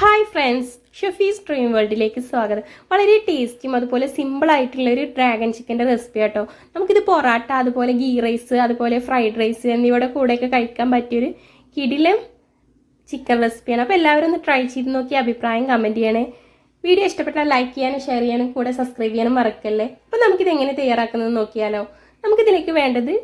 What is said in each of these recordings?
Hi friends, ഷെഫീസ് dream വേൾഡിലേക്ക് സ്വാഗതം. വളരെ ടേസ്റ്റിയും അതുപോലെ സിമ്പിളായിട്ടുള്ള ഒരു ഡ്രാഗൺ ചിക്കൻ്റെ റെസിപ്പി കേട്ടോ. നമുക്കിത് പൊറാട്ട, അതുപോലെ ഗീ റൈസ്, അതുപോലെ ഫ്രൈഡ് റൈസ് എന്നിവയുടെ കൂടെയൊക്കെ കഴിക്കാൻ പറ്റിയൊരു കിടിലം ചിക്കൻ റെസിപ്പിയാണ്. അപ്പോൾ എല്ലാവരും ഒന്ന് ട്രൈ ചെയ്ത് നോക്കി അഭിപ്രായം കമൻറ്റ് ചെയ്യണേ. വീഡിയോ ഇഷ്ടപ്പെട്ടാൽ ലൈക്ക് ചെയ്യാനും ഷെയർ ചെയ്യാനും കൂടെ സബ്സ്ക്രൈബ് ചെയ്യാനും മറക്കല്ലേ. അപ്പോൾ നമുക്കിത് എങ്ങനെ തയ്യാറാക്കുന്നത് നോക്കിയാലോ. നമുക്കിതിലേക്ക് വേണ്ടത്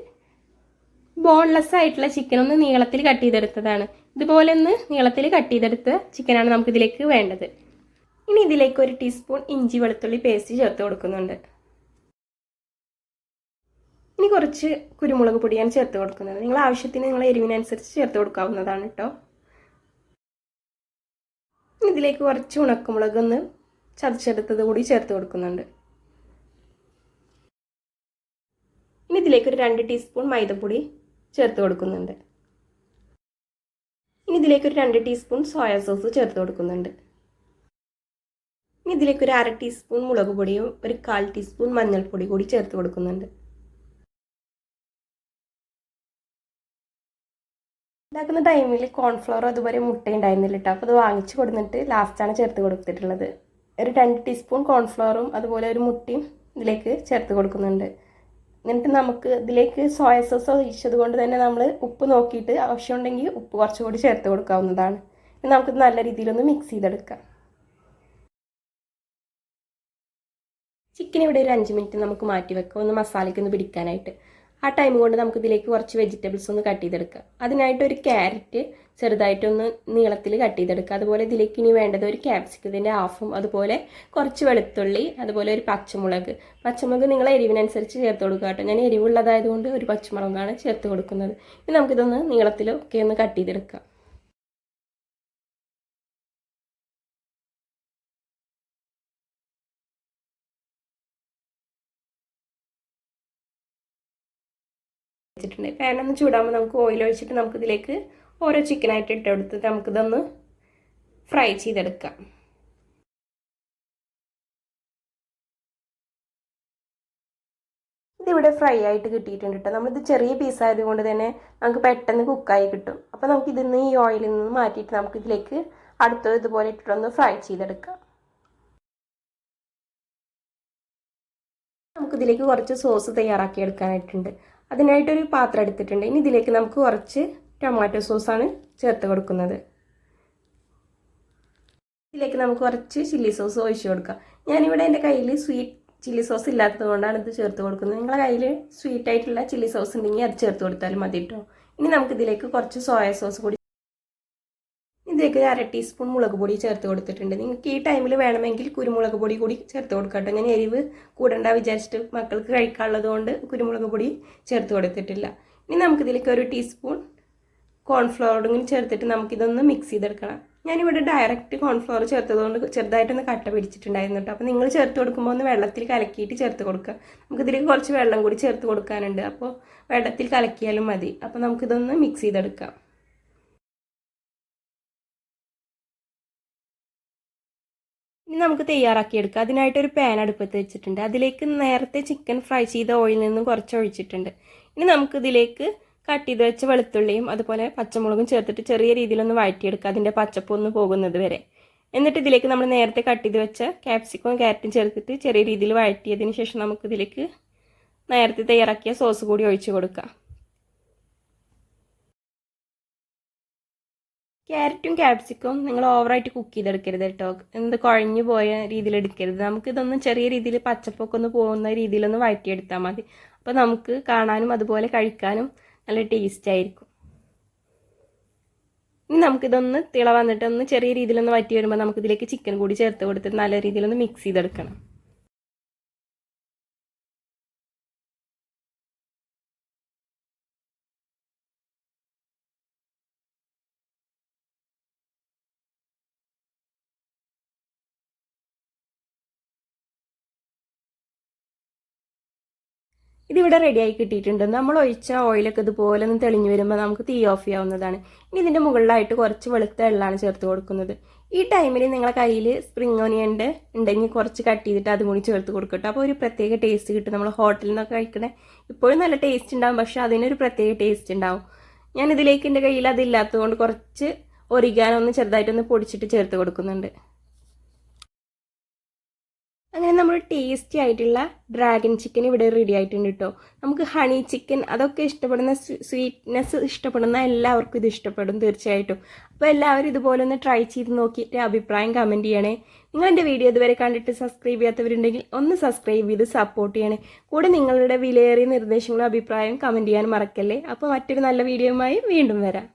ബോൺലെസ് ആയിട്ടുള്ള ചിക്കൻ ഒന്ന് നീളത്തിൽ കട്ട് ചെയ്തെടുത്തതാണ്. ഇതുപോലെ ഒന്ന് നീളത്തിൽ കട്ട് ചെയ്തെടുത്ത ചിക്കനാണ് നമുക്കിതിലേക്ക് വേണ്ടത്. ഇനി ഇതിലേക്ക് 1 ടീസ്പൂൺ ഇഞ്ചി വെളുത്തുള്ളി പേസ്റ്റ് ചേർത്ത് കൊടുക്കുന്നുണ്ട്. ഇനി കുറച്ച് കുരുമുളക് പൊടിയാണ് ചേർത്ത് കൊടുക്കുന്നത്. നിങ്ങൾ ആവശ്യത്തിന് നിങ്ങളെ എരിവിനനുസരിച്ച് ചേർത്ത് കൊടുക്കാവുന്നതാണ് കേട്ടോ. ഇനി ഇതിലേക്ക് കുറച്ച് ഉണക്കമുളക് ഒന്ന് ചതച്ചെടുത്തത് കൂടി ചേർത്ത് കൊടുക്കുന്നുണ്ട്. ഇനി ഇതിലേക്ക് ഒരു 2 ടീസ്പൂൺ മൈദപ്പൊടി ചേർത്ത് കൊടുക്കുന്നുണ്ട്. ഇനി ഇതിലേക്ക് ഒരു 2 ടീസ്പൂൺ സോയ സോസ് ചേർത്ത് കൊടുക്കുന്നുണ്ട്. ഇനി ഇതിലേക്ക് ഒരു 1/2 ടീസ്പൂൺ മുളക് പൊടിയും ഒരു 1/4 ടീസ്പൂൺ മഞ്ഞൾപ്പൊടി കൂടി ചേർത്ത് കൊടുക്കുന്നുണ്ട്. ഉണ്ടാക്കുന്ന ടൈമിൽ കോൺഫ്ലവർ അതുപോലെ മുട്ട ഉണ്ടായിരുന്നില്ല കേട്ടോ. അപ്പോൾ അത് വാങ്ങിച്ച് കൊടുത്തിട്ട് ലാസ്റ്റാണ് ചേർത്ത് കൊടുത്തിട്ടുള്ളത്. ഒരു 2 ടീസ്പൂൺ കോൺഫ്ലവറും അതുപോലെ ഒരു മുട്ടയും ഇതിലേക്ക് ചേർത്ത് കൊടുക്കുന്നുണ്ട്. എന്നിട്ട് നമുക്ക് ഇതിലേക്ക് സോയ സോസ് ഒഴിച്ചത് കൊണ്ട് തന്നെ നമ്മൾ ഉപ്പ് നോക്കിയിട്ട് ആവശ്യമുണ്ടെങ്കിൽ ഉപ്പ് കുറച്ചുകൂടി ചേർത്ത് കൊടുക്കാവുന്നതാണ്. ഇനി നമുക്കിത് നല്ല രീതിയിലൊന്ന് മിക്സ് ചെയ്തെടുക്കാം. ചിക്കൻ ഇവിടെ ഒരു 5 മിനിറ്റ് നമുക്ക് മാറ്റി വെക്കാം, ഒന്ന് മസാലയ്ക്കൊന്ന് പിടിക്കാനായിട്ട്. ആ ടൈം കൊണ്ട് നമുക്ക് ഇതിലേക്ക് കുറച്ച് വെജിറ്റബിൾസ് ഒന്ന് കട്ട് ചെയ്തെടുക്കാം. അതിനായിട്ട് ഒരു ക്യാരറ്റ് ചെറുതായിട്ടൊന്ന് നീളത്തിൽ കട്ട് ചെയ്തെടുക്കുക. അതുപോലെ ഇതിലേക്ക് ഇനി വേണ്ടത് ഒരു ക്യാപ്സിക്കത്തിൻ്റെ ഹാഫും, അതുപോലെ കുറച്ച് വെളുത്തുള്ളി, അതുപോലെ ഒരു പച്ചമുളക് നിങ്ങൾ എരിവിനനുസരിച്ച് ചേർത്ത് കൊടുക്കുക കേട്ടോ. ഞാൻ എരിവുള്ളതായതുകൊണ്ട് ഒരു പച്ചമുളകാണ് ചേർത്ത് കൊടുക്കുന്നത്. ഇനി നമുക്കിതൊന്ന് നീളത്തിലൊക്കെ ഒന്ന് കട്ട് ചെയ്തെടുക്കാം. വെച്ചിട്ടുണ്ട്. പാനൊന്ന് ചൂടാകുമ്പോൾ നമുക്ക് ഓയിൽ ഒഴിച്ചിട്ട് നമുക്കിതിലേക്ക് ഓരോ ചിക്കനായിട്ട് ഇട്ടെടുത്തിട്ട് നമുക്കിതൊന്ന് ഫ്രൈ ചെയ്തെടുക്കാം. ഇതിവിടെ ഫ്രൈ ആയിട്ട് കിട്ടിയിട്ടുണ്ട് കേട്ടോ. നമ്മളിത് ചെറിയ പീസായത് കൊണ്ട് തന്നെ നമുക്ക് പെട്ടെന്ന് കുക്കായി കിട്ടും. അപ്പോൾ നമുക്കിതിന്ന് ഈ ഓയിലിൽ നിന്ന് മാറ്റിയിട്ട് നമുക്കിതിലേക്ക് അടുത്തത് ഇതുപോലെ ഇട്ടിട്ടൊന്ന് ഫ്രൈ ചെയ്തെടുക്കാം. നമുക്കിതിലേക്ക് കുറച്ച് സോസ് തയ്യാറാക്കി എടുക്കാനായിട്ടുണ്ട്. അതിനായിട്ടൊരു പാത്രം എടുത്തിട്ടുണ്ട്. ഇനി ഇതിലേക്ക് നമുക്ക് കുറച്ച് ടൊമാറ്റോ സോസാണ് ചേർത്ത് കൊടുക്കുന്നത്. ഇതിലേക്ക് നമുക്ക് കുറച്ച് ചില്ലി സോസ് ഒഴിച്ച് കൊടുക്കാം. ഞാനിവിടെ എൻ്റെ കയ്യിൽ സ്വീറ്റ് ചില്ലി സോസ് ഇല്ലാത്തത് കൊണ്ടാണ് ഇത് ചേർത്ത് കൊടുക്കുന്നത്. നിങ്ങളുടെ കയ്യിൽ സ്വീറ്റ് ആയിട്ടുള്ള ചില്ലി സോസ് ഉണ്ടെങ്കിൽ അത് ചേർത്ത് കൊടുത്താലും മതി കേട്ടോ. ഇനി നമുക്കിതിലേക്ക് കുറച്ച് സോയ സോസ് കൂടി, ഇതിലേക്ക് 1/2 ടീസ്പൂൺ മുളക് പൊടി ചേർത്ത് കൊടുത്തിട്ടുണ്ട്. നിങ്ങൾക്ക് ഈ ടൈമിൽ വേണമെങ്കിൽ കുരുമുളക് പൊടി കൂടി ചേർത്ത് കൊടുക്കാം കേട്ടോ. ഞാൻ എരിവ് കൂടണ്ട വിചാരിച്ചിട്ട് മക്കൾക്ക് കഴിക്കാനുള്ളത് കൊണ്ട് കുരുമുളക് പൊടി ചേർത്ത് കൊടുത്തിട്ടില്ല. ഇനി നമുക്കിതിലേക്ക് 1 ടീസ്പൂൺ കോൺഫ്ലവറും ചേർത്തിട്ട് നമുക്കിതൊന്ന് മിക്സ് ചെയ്തെടുക്കണം. ഞാനിവിടെ ഡയറക്റ്റ് കോൺഫ്ലവർ ചേർത്തതുകൊണ്ട് ചെറുതായിട്ടൊന്ന് കട്ട പിടിച്ചിട്ടുണ്ടായിരുന്നു കേട്ടോ. അപ്പോൾ നിങ്ങൾ ചേർത്ത് കൊടുക്കുമ്പോൾ ഒന്ന് വെള്ളത്തിൽ കലക്കിയിട്ട് ചേർത്ത് കൊടുക്കുക. നമുക്കിതിലേക്ക് കുറച്ച് വെള്ളം കൂടി ചേർത്ത് കൊടുക്കാനുണ്ട്. അപ്പോൾ വെള്ളത്തിൽ കലക്കിയാലും മതി. അപ്പോൾ നമുക്കിതൊന്ന് മിക്സ് ചെയ്തെടുക്കാം. ഇനി നമുക്ക് തയ്യാറാക്കിയെടുക്കാം. അതിനായിട്ടൊരു പാൻ അടുപ്പത്ത് വെച്ചിട്ടുണ്ട്. അതിലേക്ക് നേരത്തെ ചിക്കൻ ഫ്രൈ ചെയ്ത ഓയിലിൽ നിന്നും കുറച്ച് ഒഴിച്ചിട്ടുണ്ട്. ഇനി നമുക്കിതിലേക്ക് കട്ട് ചെയ്ത് വെച്ച വെളുത്തുള്ളിയും അതുപോലെ പച്ചമുളകും ചേർത്തിട്ട് ചെറിയ രീതിയിലൊന്ന് വഴറ്റിയെടുക്കുക, അതിൻ്റെ പച്ചപ്പൊന്ന് പോകുന്നത് വരെ. എന്നിട്ട് ഇതിലേക്ക് നമ്മൾ നേരത്തെ കട്ട് ചെയ്ത് വെച്ച ക്യാപ്സിക്കവും ക്യാരറ്റും ചേർത്തിട്ട് ചെറിയ രീതിയിൽ വഴറ്റിയതിന് ശേഷം നമുക്കിതിലേക്ക് നേരത്തെ തയ്യാറാക്കിയ സോസ് കൂടി ഒഴിച്ച് കൊടുക്കാം. ക്യാരറ്റും ക്യാപ്സിക്കവും നിങ്ങൾ ഓവറായിട്ട് കുക്ക് ചെയ്തെടുക്കരുത് കേട്ടോ. കുഴഞ്ഞു പോയ രീതിയിൽ എടുക്കരുത്. നമുക്കിതൊന്ന് ചെറിയ രീതിയിൽ പച്ചപ്പൊക്കെ ഒന്ന് പോകുന്ന രീതിയിലൊന്ന് വഴറ്റിയെടുത്താൽ മതി. അപ്പോൾ നമുക്ക് കാണാനും അതുപോലെ കഴിക്കാനും നല്ല ടേസ്റ്റ് ആയിരിക്കും. ഇനി നമുക്കിതൊന്ന് തിള വന്നിട്ട് ഒന്ന് ചെറിയ രീതിയിലൊന്ന് വഴറ്റി വരുമ്പോൾ നമുക്കിതിലേക്ക് ചിക്കൻ കൂടി ചേർത്ത് കൊടുത്തിട്ട് നല്ല രീതിയിലൊന്ന് മിക്സ് ചെയ്തെടുക്കണം. ഇതിവിടെ റെഡിയായി കിട്ടിയിട്ടുണ്ട്. നമ്മൾ ഒഴിച്ച ഓയിലൊക്കെ ഇതുപോലെ ഒന്ന് തെളിഞ്ഞു വരുമ്പോൾ നമുക്ക് തീ ഓഫ് ചെയ്യാവുന്നതാണ്. ഇനി ഇതിൻ്റെ മുകളിലായിട്ട് കുറച്ച് വെളുത്ത എള്ളാണ് ചേർത്ത് കൊടുക്കുന്നത്. ഈ ടൈമിൽ നിങ്ങളുടെ കയ്യിൽ സ്പ്രിംഗ് ഓണിയൻ്റെ ഉണ്ടെങ്കിൽ കുറച്ച് കട്ട് ചെയ്തിട്ട് അതും കൂടി ചേർത്ത് കൊടുക്കട്ടോ. അപ്പോൾ ഒരു പ്രത്യേക ടേസ്റ്റ് കിട്ടും. നമ്മൾ ഹോട്ടലിൽ നിന്നൊക്കെ കഴിക്കണേ ഇപ്പോഴും നല്ല ടേസ്റ്റ് ഉണ്ടാവും, പക്ഷേ അതിനൊരു പ്രത്യേക ടേസ്റ്റ് ഉണ്ടാവും. ഞാൻ ഇതിലേക്ക് എൻ്റെ കയ്യിൽ അതില്ലാത്തതുകൊണ്ട് കുറച്ച് ഒറിഗാനോ ഒന്ന് ചെറുതായിട്ടൊന്ന് പൊടിച്ചിട്ട് ചേർത്ത് കൊടുക്കുന്നുണ്ട്. അങ്ങനെ നമ്മൾ ടേസ്റ്റി ആയിട്ടുള്ള ഡ്രാഗൺ ചിക്കൻ ഇവിടെ റെഡി ആയിട്ടുണ്ട് കേട്ടോ. നമുക്ക് ഹണി ചിക്കൻ അതൊക്കെ ഇഷ്ടപ്പെടുന്ന സ്വീറ്റ്നെസ് ഇഷ്ടപ്പെടുന്ന എല്ലാവർക്കും ഇത് ഇഷ്ടപ്പെടും തീർച്ചയായിട്ടും. അപ്പോൾ എല്ലാവരും ഇതുപോലെ ഒന്ന് ട്രൈ ചെയ്ത് നോക്കിയിട്ട് അഭിപ്രായം കമൻറ്റ് ചെയ്യണേ. നിങ്ങൾ എൻ്റെ വീഡിയോ ഇതുവരെ കണ്ടിട്ട് സബ്സ്ക്രൈബ് ചെയ്യാത്തവരുണ്ടെങ്കിൽ ഒന്ന് സബ്സ്ക്രൈബ് ചെയ്ത് സപ്പോർട്ട് ചെയ്യണേ. കൂടെ നിങ്ങളുടെ വിലയേറിയ നിർദ്ദേശങ്ങളും അഭിപ്രായവും കമൻറ്റ് ചെയ്യാൻ മറക്കല്ലേ. അപ്പോൾ മറ്റൊരു നല്ല വീഡിയോയുമായി വീണ്ടും വരാം.